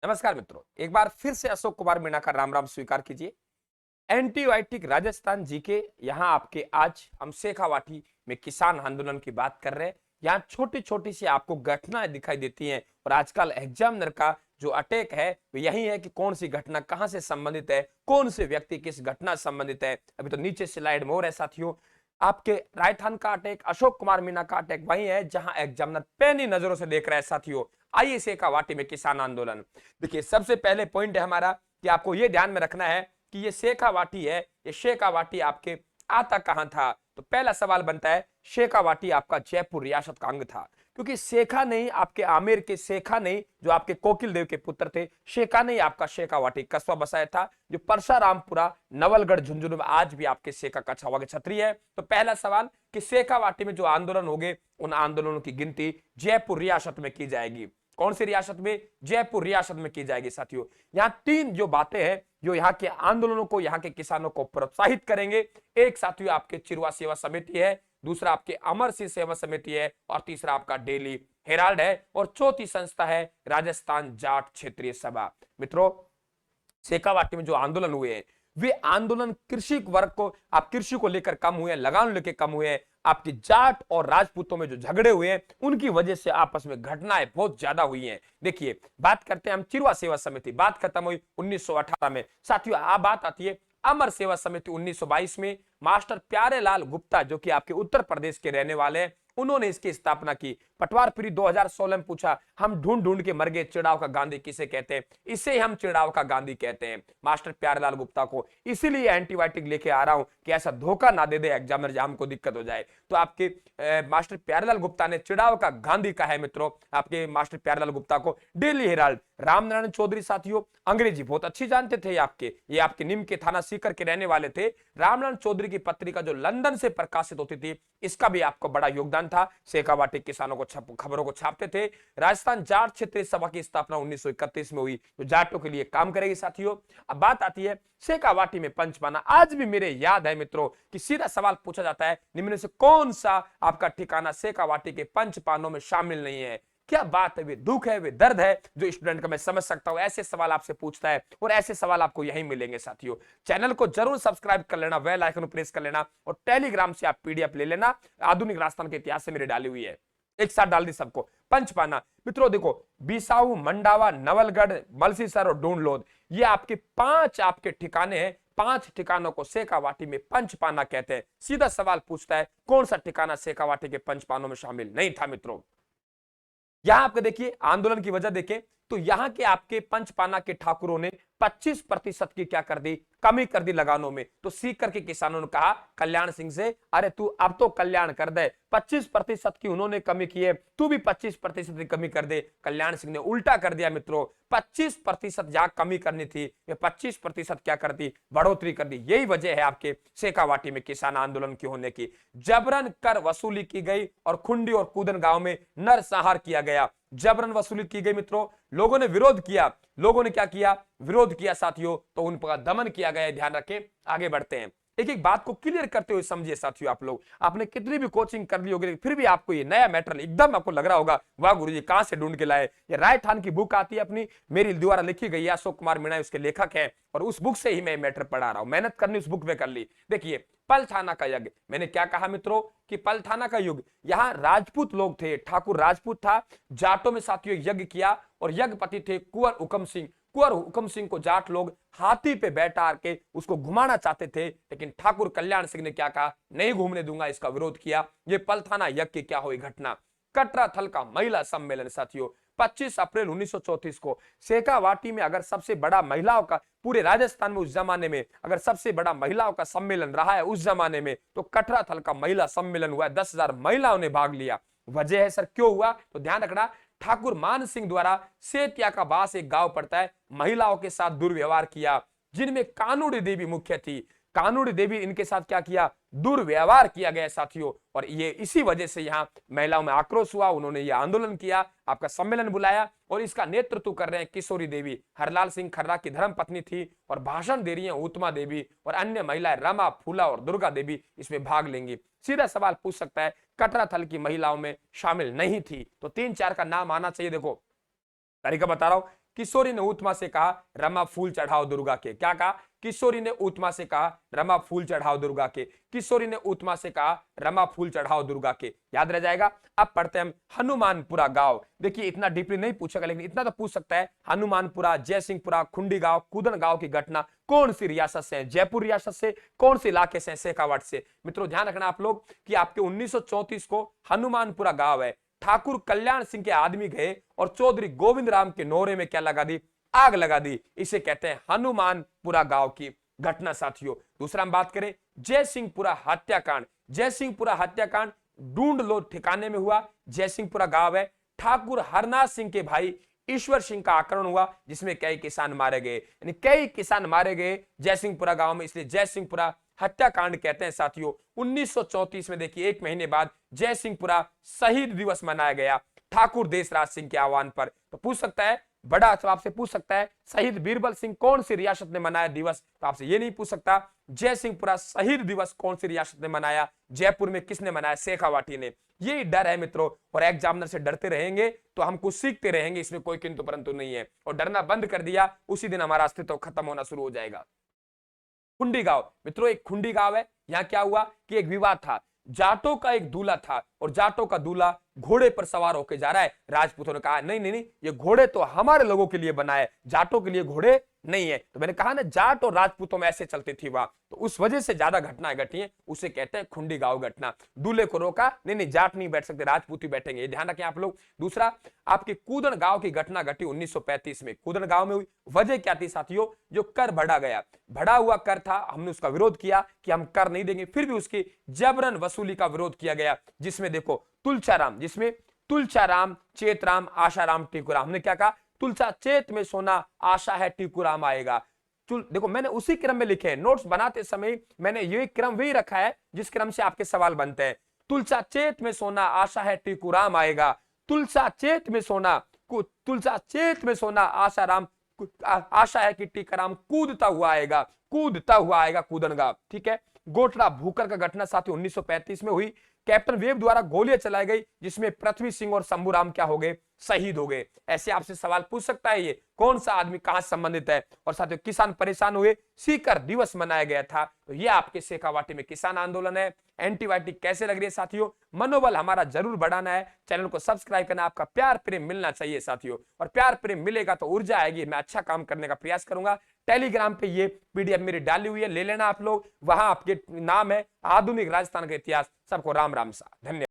नमस्कार मित्रों, एक बार फिर से अशोक कुमार मीणा का राम राम स्वीकार कीजिए। एंटीबायोटिक राजस्थान जी के यहाँ आपके आज हम शेखावाटी में किसान आंदोलन की बात कर रहे हैं। यहाँ छोटी छोटी सी आपको घटनाएं दिखाई देती हैं और आजकल एग्जामिनर का जो अटैक है वो यही है कि कौन सी घटना कहां से संबंधित है, कौन से व्यक्ति किस घटना से संबंधित है। अभी तो नीचे स्लाइड में और है साथियों, आपके राइट हैंड का अटैक अशोक कुमार मीणा का अटैक वही है जहां एग्जामिनर पैनी नजरों से देख रहा है साथियों। आइए शेखावाटी में किसान आंदोलन। देखिए सबसे पहले पॉइंट है हमारा कि आपको यह ध्यान में रखना है कि ये शेखावाटी है, ये शेखावाटी आपके आता कहां था। तो पहला सवाल बनता है, शेखावाटी आपका जयपुर रियासत का अंग था, क्योंकि शेखा नहीं आपके आमेर के शेखा नहीं जो आपके कोकिल देव के पुत्र थे, शेखा नहीं आपका शेखावाटी कस्बा बसाया था जो परसारामपुरा नवलगढ़ झुंझुनू में आज भी आपके शेखा का छावा के छत्री है। तो पहला सवाल कि शेखावाटी में जो आंदोलन होंगे उन आंदोलनों की गिनती जयपुर रियासत में की जाएगी। कौन सी रियासत में? जयपुर रियासत में की जाएगी साथियों। यहाँ तीन जो बातें हैं जो यहाँ के आंदोलनों को, यहाँ के किसानों को प्रोत्साहित करेंगे। एक साथियों आपके चिरवा सेवा समिति है, दूसरा आपके अमर सिंह सेवा समिति है और तीसरा आपका डेली हेराल्ड है और चौथी संस्था है राजस्थान जाट क्षेत्रीय सभा। मित्रों, शेखावाटी में जो आंदोलन हुए हैं वे आंदोलन कृषि वर्ग को, आप कृषि को लेकर कम हुए हैं, लगान लेकर कम हुए हैं। आपकी जाट और राजपूतों में जो झगड़े हुए हैं उनकी वजह से आपस में घटनाएं बहुत ज्यादा हुई हैं। देखिए बात करते हैं हम चिरवा सेवा समिति, बात खत्म हुई 1918 में साथियों। आ बात आती है अमर सेवा समिति 1922 में। मास्टर प्यारेलाल गुप्ता जो कि आपके उत्तर प्रदेश के रहने वाले हैं, उन्होंने इसकी स्थापना की। पटवार पीढ़ी 2016 में पूछा, हम ढूंढ ढूंढ के मर गए, चिड़ाव का गांधी किसे कहते हैं? इसे हम चिड़ाव का गांधी कहते हैं मास्टर प्यारेलाल गुप्ता को। इसीलिए एंटीबायोटिक लेके आ रहा हूं कि ऐसा धोखा ना दे दे एग्जामिनर जहां हमको दिक्कत हो जाए। तो आपके मास्टर प्यारेलाल गुप्ता ने चिड़ाव का गांधी कहा है मित्रों आपके मास्टर प्यारेलाल गुप्ता को। डेली हेराल्ड रामनारायण चौधरी साथियों अंग्रेजी बहुत अच्छी जानते थे, ये आपके निम के थाना सीकर के रहने वाले थे। रामनारायण चौधरी की पत्रिका जो लंदन से प्रकाशित होती थी इसका भी आपको बड़ा योगदान था। शेखावाटी किसानों को खबरों को छापते थे। राजस्थान जाट क्षेत्रीय सभा की स्थापना 1931 में हुई जो जाटों के लिए काम करेगी साथियों। अब बात आती है शेखावाटी में पंचपाना। आज भी मेरे याद है मित्रों कि सीधा सवाल पूछा जाता है निम्न में से कौन सा आपका ठिकाना शेखावाटी के पंचपानों में शामिल नहीं है? क्या बात है, वे दुख है, वे दर्द है जो स्टूडेंट का मैं समझ सकता हूं। ऐसे सवाल आपसे पूछता है और ऐसे सवाल आपको यहीं मिलेंगे साथियों। चैनल को जरूर सब्सक्राइब कर लेना, बेल आइकन प्रेस कर लेना और टेलीग्राम से आप पीडीएफ ले लेना। आधुनिक राजस्थान के इतिहास से मेरी डाली हुई है, एक साथ डाल दी सबको। पंचपाना मित्रों देखो, बिसाऊ, मंडावा, नवलगढ़, मलसीसर और डूंडलोद, ये आपके 5 आपके ठिकाने हैं। 5 ठिकानों को शेखावाटी में पंचपाना कहते हैं। सीधा सवाल पूछता है कौन सा ठिकाना शेखावाटी के पंचपानों में शामिल नहीं था मित्रों। यहां आपके देखिए आंदोलन की वजह देखें तो यहां के आपके पंचपाना के ठाकुरों ने 25% की क्या कर दी, कमी कर दी लगानों में। तो सीकर के किसानों ने कहा कल्याण सिंह से, अरे तू अब तो कल्याण कर दे, 25% की उन्होंने कमी की है, तू भी 25% की कमी कर दे। कल्याण सिंह ने उल्टा कर दिया मित्रों, 25% जहां कमी करनी थी ये 25% क्या कर दी, बढ़ोतरी कर दी। यही वजह है आपके शेखावाटी में किसान आंदोलन की होने की। जबरन कर वसूली की गई और खुंडी और कूदन गांव में नरसंहार किया गया। जबरन वसूली की गई मित्रों, लोगों ने विरोध किया। लोगों ने क्या किया, विरोध किया साथियों, तो उन पर दमन किया गया। ध्यान रखें, आगे बढ़ते हैं। एक एक बात को क्लियर करते हुए समझिए साथियों। आप लोग आपने कितनी भी कोचिंग कर ली होगी फिर भी आपको ये नया मैटर एकदम आपको लग रहा होगा वाह गुरुजी कहां से ढूंढ के लाए। ये राइट हैंड की बुक आती है अपनी, मेरी द्वारा लिखी गई है, अशोक कुमार मीणा उसके लेखक है और उस बुक से ही मैं मैटर पढ़ा रहा हूं। मेहनत करनी उस बुक में कर ली। देखिए पलथाना का यज्ञ, मैंने क्या कहा मित्रों कि पलथाना का युग, यहां राजपूत लोग थे, ठाकुर राजपूत था, जाटों में साथियों यज्ञ किया और यज्ञपति थे कुंवर हुकम सिंह। कुंवर हुकम सिंह को जाट लोग हाथी पे बैठा के उसको घुमाना चाहते थे, लेकिन ठाकुर कल्याण सिंह ने क्या कहा, नहीं घूमने दूंगा, इसका विरोध किया। ये पलथाना यज्ञ की क्या हुई घटना। कटरा थल का महिला सम्मेलन साथियों 25 अप्रैल 1934 को शेखावाटी में अगर सबसे बड़ा महिलाओं का पूरे राजस्थान में उस जमाने में अगर सबसे बड़ा महिलाओं का सम्मेलन रहा है उस जमाने में तो कटरा थल का महिला सम्मेलन हुआ है। 10,000 महिलाओं ने भाग लिया। वजह है सर क्यों हुआ, तो ध्यान रखना, ठाकुर मान सिंह द्वारा सेतिया का बास एक गांव पड़ता है, महिलाओं के साथ दुर्व्यवहार किया, जिनमें कानूड़ी देवी मुख्य थी। कानूड़ी देवी इनके साथ क्या किया, दुर्व्यवहार किया गया साथियों। और ये इसी वजह से यहाँ महिलाओं में आक्रोश हुआ, उन्होंने ये आंदोलन किया, आपका सम्मेलन बुलाया और इसका नेतृत्व कर रहे हैं किशोरी देवी, हरलाल सिंह खर्रा की धर्म पत्नी थी और भाषण दे रही हैं उत्तमा देवी और अन्य महिलाएं रमा, फूला और दुर्गा देवी इसमें भाग लेंगी। सीधा सवाल पूछ सकता है कटरा थल की महिलाओं में शामिल नहीं थी, तो 3-4 का नाम आना चाहिए। देखो तरीका बता रहा हूं, किशोरी ने उत्मा से कहा रमा फूल चढ़ाओ दुर्गा के। क्या कहा? किशोरी ने उत्मा से कहा रमा फूल चढ़ाओ दुर्गा के। किशोरी ने उत्मा से कहा रमा फूल चढ़ाओ दुर्गा के। याद रह जाएगा। अब पढ़ते हैं हम हनुमानपुरा गांव। देखिए इतना डीपली नहीं पूछेगा, लेकिन इतना तो पूछ सकता है, हनुमानपुरा, जयसिंहपुरा, खुंडी गांव, कूदन गांव की घटना कौन सी रियासत से है? जयपुर रियासत से। कौन से इलाके से? शेखावाट से। मित्रों ध्यान रखना आप लोग कि आपके 1934 को हनुमानपुरा गांव है, ठाकुर कल्याण सिंह के आदमी गए और चौधरी गोविंद राम के नोरे में क्या लगा दी? आग लगा दी। इसे कहते हैं हनुमानपुरा गांव की घटना साथियों। दूसरा हम बात करें जयसिंहपुरा हत्याकांड। जयसिंहपुरा हत्याकांड ढूंढ लो ठिकाने में हुआ, जयसिंहपुरा गांव है। ठाकुर हरनाथ सिंह के भाई ईश्वर सिंह का आक्रमण हुआ, जिसमें कई किसान मारे गए, यानी कई किसान मारे गए जयसिंहपुरा गांव में, इसलिए जयसिंहपुरा हत्याकांड कहते हैं साथियों। 1934 में देखिए 1 महीने बाद जयसिंहपुरा शहीद दिवस मनाया गया ठाकुर देशराज सिंह के आह्वान पर। तो पूछ सकता है, बड़ा आपसे पूछ सकता है, शहीद बीरबल सिंह कौन सी रियासत ने मनाया दिवस? तो आपसे ये नहीं पूछ सकता जयसिंहपुरा शहीद दिवस कौन सी रियासत ने मनाया? जयपुर में किसने मनाया? शेखावाटी ने। यही डर है मित्रों, और एग्जामिनर से डरते रहेंगे तो हम कुछ सीखते रहेंगे, इसमें कोई किंतु परंतु नहीं है। और डरना बंद कर दिया, उसी दिन हमारा अस्तित्व खत्म होना शुरू हो जाएगा। खुंडी गांव मित्रों, एक खुंडी गांव है। यहां क्या हुआ कि एक विवाद था। जाटों का एक दूल्हा था और जाटों का दूल्हा घोड़े पर सवार होकर जा रहा है। राजपूतों ने कहा नहीं नहीं नहीं, ये घोड़े तो हमारे लोगों के लिए बना है, जाटों के लिए घोड़े नहीं है। तो मैंने कहा ना, जाट और राजपूतों में ऐसे चलती थी वहां, तो उस वजह से ज्यादा घटनाएं घटी हैं, उसे कहते हैं खुंडी गांव घटना। दूल्हे को रोका, नहीं नहीं जाट नहीं बैठ सकते, राजपूत ही बैठेंगे, ये ध्यान रखें आप लोग। दूसरा, आपके कूदन गांव की घटना घटी 1935 में। कूदन गांव में हुई, वजह क्या थी साथियों? जो कर बढ़ा गया, बढ़ा हुआ कर था, हमने उसका विरोध किया कि हम कर नहीं देंगे, फिर भी उसकी जबरन वसूली का विरोध किया गया। जिसमें देखो तुलचाराम, जिसमें तुलचाराम, चेतराम, आशाराम, टीकूराम। हमने क्या कहा? तुलचा चेत में सोना, आशा है टीकूराम आएगा। देखो मैंने उसी क्रम में लिखे हैं, नोट्स बनाते समय मैंने ये क्रम वही रखा है जिस क्रम से आपके सवाल बनते हैं। तुलचा चेत में सोना, आशा है टीकूराम आएगा। तुलचा चेत में सोना, तुलचा चेत में सोना, आशा है कि टीकाराम कूदता हुआ आएगा, कूदता हुआ आएगा कूदनगा। ठीक है। गोटला भूकर का घटना साथियों 1935 में हुई। कैप्टन वेब द्वारा गोलियां चलाई गई, जिसमें पृथ्वी सिंह और शंभूराम क्या हो गए? शहीद हो गए। ऐसे आपसे सवाल पूछ सकता है, ये कौन सा आदमी कहां से संबंधित है? और साथियों किसान परेशान हुए, सीकर दिवस मनाया गया था। तो ये आपके शेखावाटी में किसान आंदोलन है। एंटीबायोटिक कैसे लग रही है साथियों? मनोबल हमारा जरूर बढ़ाना है, चैनल को सब्सक्राइब करना, आपका प्यार प्रेम मिलना चाहिए साथियों, और प्यार प्रेम मिलेगा तो ऊर्जा आएगी, मैं अच्छा काम करने का प्रयास करूंगा। टेलीग्राम पे ये पीडीएफ मेरी डाली हुई है, ले लेना आप लोग, वहां आपके नाम है आधुनिक राजस्थान का इतिहास। सबको राम राम सा, धन्यवाद।